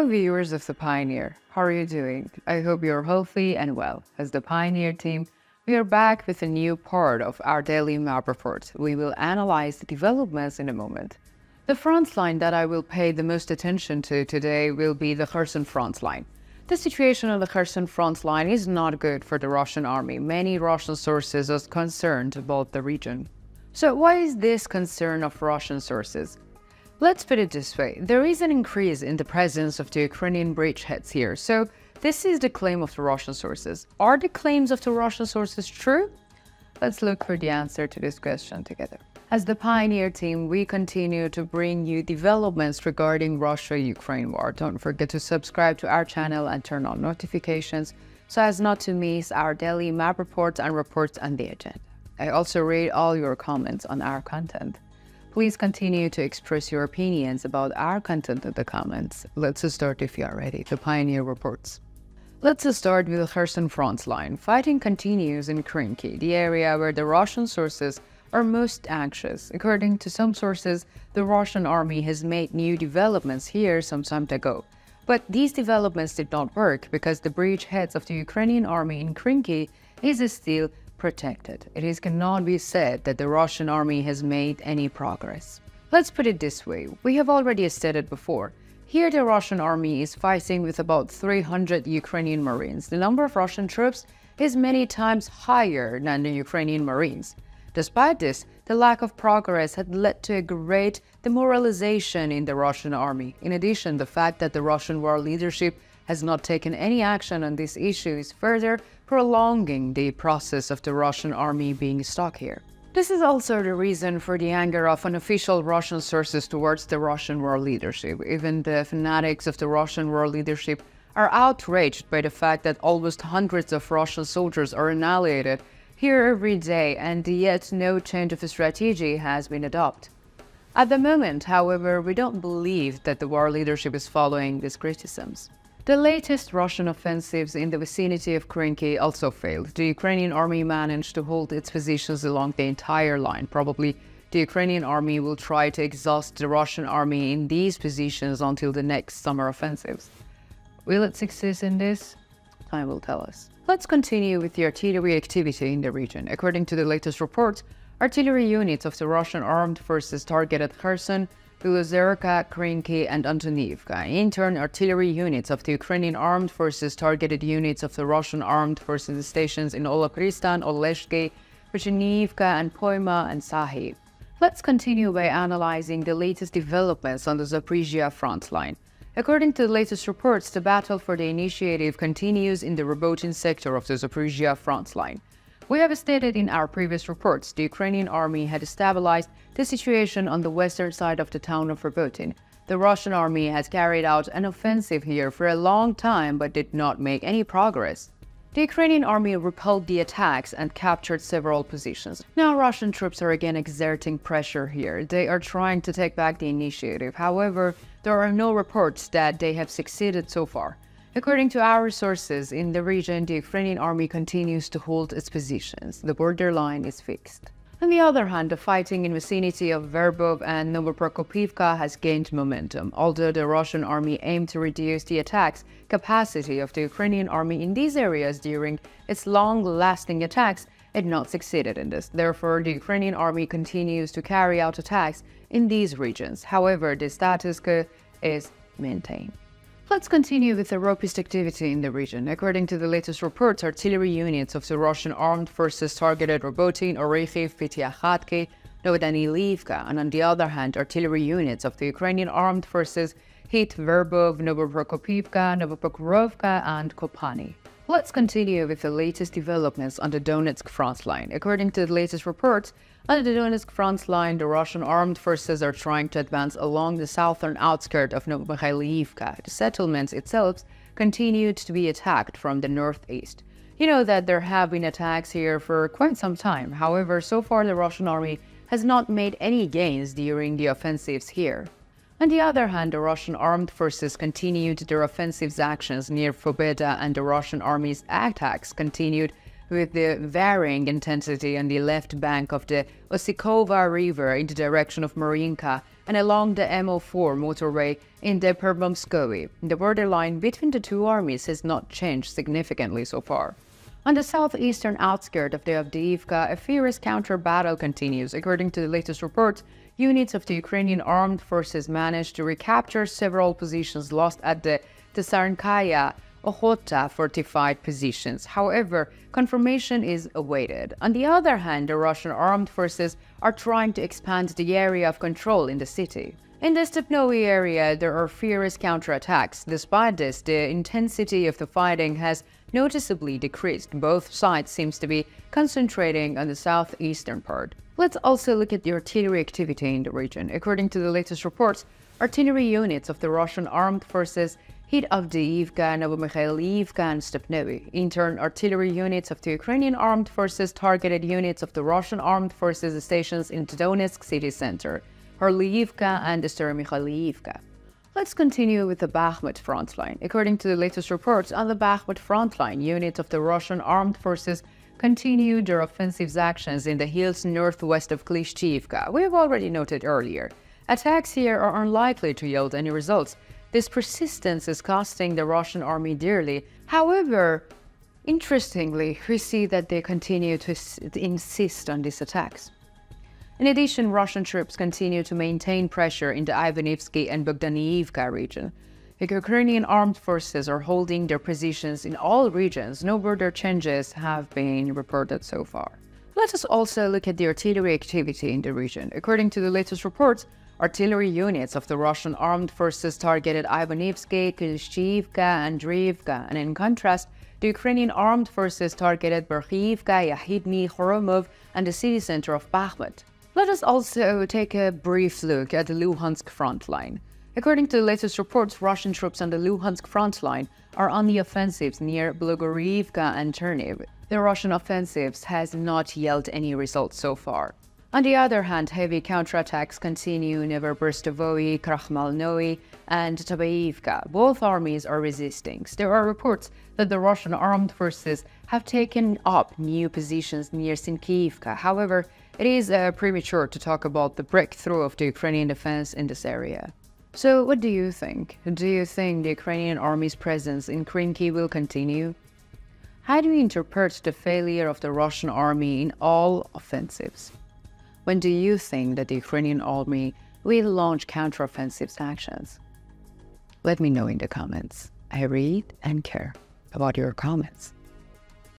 viewers of The Pioneer, how are you doing? I hope you're healthy and well. As the Pioneer team, we are back with a new part of our daily map report. We will analyze the developments in a moment. The front line that I will pay the most attention to today will be the Kherson front line. The situation on the Kherson front line is not good for the Russian army. Many Russian sources are concerned about the region. So why is this concern of Russian sources? Let's put it this way, there is an increase in the presence of the Ukrainian bridgeheads here, so this is the claim of the Russian sources. Are the claims of the Russian sources true? Let's look for the answer to this question together. As the Pioneer team, we continue to bring you developments regarding Russia-Ukraine war. Don't forget to subscribe to our channel and turn on notifications so as not to miss our daily map reports and reports on the agenda. I also read all your comments on our content. Please continue to express your opinions about our content in the comments. Let's start if you are ready. The Pioneer reports. Let's start with the Kherson front line. Fighting continues in Krynki, the area where the Russian sources are most anxious. According to some sources, the Russian army has made new developments here some time ago. But these developments did not work because the bridgeheads of the Ukrainian army in Krynki is still protected. It cannot be said that the Russian army has made any progress. Let's put it this way, we have already stated before. Here the Russian army is fighting with about 300 Ukrainian Marines. The number of Russian troops is many times higher than the Ukrainian Marines. Despite this, the lack of progress had led to a great demoralization in the Russian army. In addition, the fact that the Russian war leadership has not taken any action on this issue is further prolonging the process of the Russian army being stuck here. This is also the reason for the anger of unofficial Russian sources towards the Russian war leadership. Even the fanatics of the Russian war leadership are outraged by the fact that almost hundreds of Russian soldiers are annihilated here every day, and yet no change of strategy has been adopted. At the moment, however, we don't believe that the war leadership is following these criticisms. The latest Russian offensives in the vicinity of Krynki also failed. The Ukrainian army managed to hold its positions along the entire line. Probably the Ukrainian army will try to exhaust the Russian army in these positions until the next summer offensives. Will it succeed in this? Time will tell us. Let's continue with the artillery activity in the region. According to the latest reports, artillery units of the Russian armed forces targeted Kherson, Belozerka, Krynki, and Antonivka. In turn, artillery units of the Ukrainian armed forces targeted units of the Russian armed forces stations in Olopristan, Oleshki, Bridgeheads, and Poima and Sahi. Let's continue by analyzing the latest developments on the Zaporizhia front line. According to the latest reports, the battle for the initiative continues in the Robotin sector of the Zaporizhia front line. We have stated in our previous reports, the Ukrainian army had stabilized the situation on the western side of the town of Robotin. The Russian army has carried out an offensive here for a long time but did not make any progress. The Ukrainian army repelled the attacks and captured several positions. Now Russian troops are again exerting pressure here. They are trying to take back the initiative. However, there are no reports that they have succeeded so far. According to our sources in the region, the Ukrainian army continues to hold its positions. The borderline is fixed. On the other hand, the fighting in the vicinity of Verbov and Novoprokopivka has gained momentum. Although the Russian army aimed to reduce the attacks capacity of the Ukrainian army in these areas during its long-lasting attacks, it not succeeded in this. Therefore, the Ukrainian army continues to carry out attacks in these regions. However, the status quo is maintained. Let's continue with the ropist activity in the region. According to the latest reports, artillery units of the Russian armed forces targeted Robotin, Orikhiv, Pyatykhatki, Novodanilivka, and on the other hand, artillery units of the Ukrainian armed forces hit Verbov, Novoprokopivka, Novopokrovka, and Kopani. Let's continue with the latest developments on the Donetsk front line. According to the latest reports, on the Donetsk front line, the Russian armed forces are trying to advance along the southern outskirts of Novomikhailivka. The settlement itself continued to be attacked from the northeast. You know that there have been attacks here for quite some time. However, so far the Russian army has not made any gains during the offensives here. On the other hand, the Russian armed forces continued their offensive actions near Pobeda, and the Russian army's attacks continued with the varying intensity on the left bank of the Osikova River in the direction of Marinka and along the MO4 motorway in Dnipropetrovsk. The borderline between the two armies has not changed significantly so far. On the southeastern outskirts of the Avdiivka, a fierce counter-battle continues. According to the latest reports, units of the Ukrainian armed forces managed to recapture several positions lost at the Tsarnkaya Ochota fortified positions. However, confirmation is awaited. On the other hand, the Russian armed forces are trying to expand the area of control in the city. In the Stepnoe area, there are fierce counterattacks. Despite this, the intensity of the fighting has noticeably decreased. Both sides seems to be concentrating on the southeastern part. Let's also look at the artillery activity in the region. According to the latest reports, artillery units of the Russian armed forces hit Avdiivka, Novomikhailivka, and Stepnoe. In turn, artillery units of the Ukrainian armed forces targeted units of the Russian armed forces stations in Donetsk city center, Horliivka, and Staromikhailivka. Let's continue with the Bakhmut front line. According to the latest reports, on the Bakhmut front line, units of the Russian armed forces continued their offensive actions in the hills northwest of Klishchiivka. We have already noted earlier. Attacks here are unlikely to yield any results. This persistence is costing the Russian army dearly. However, interestingly, we see that they continue to insist on these attacks. In addition, Russian troops continue to maintain pressure in the Ivanivsky and Bogdaniivka region. The Ukrainian armed forces are holding their positions in all regions. No border changes have been reported so far. Let us also look at the artillery activity in the region. According to the latest reports, artillery units of the Russian armed forces targeted Ivanivsky, Klishchiivka, and Andriivka, and in contrast, the Ukrainian armed forces targeted Berkhiivka, Yahidny, Khoromov, and the city center of Bakhmut. Let us also take a brief look at the Luhansk front line. According to the latest reports, Russian troops on the Luhansk front line are on the offensives near Blogoriivka and Cherniv. The Russian offensives has not yielded any results so far. On the other hand, heavy counterattacks continue in Everberstovoe, Krakhmalnoe, and Tabaivka. Both armies are resisting. There are reports that the Russian armed forces have taken up new positions near Sinkiivka. However, it is premature to talk about the breakthrough of the Ukrainian defense in this area. So what do you think? Do you think the Ukrainian army's presence in Krynki will continue? How do you interpret the failure of the Russian army in all offensives? When do you think that the Ukrainian army will launch counteroffensive actions? Let me know in the comments. I read and care about your comments.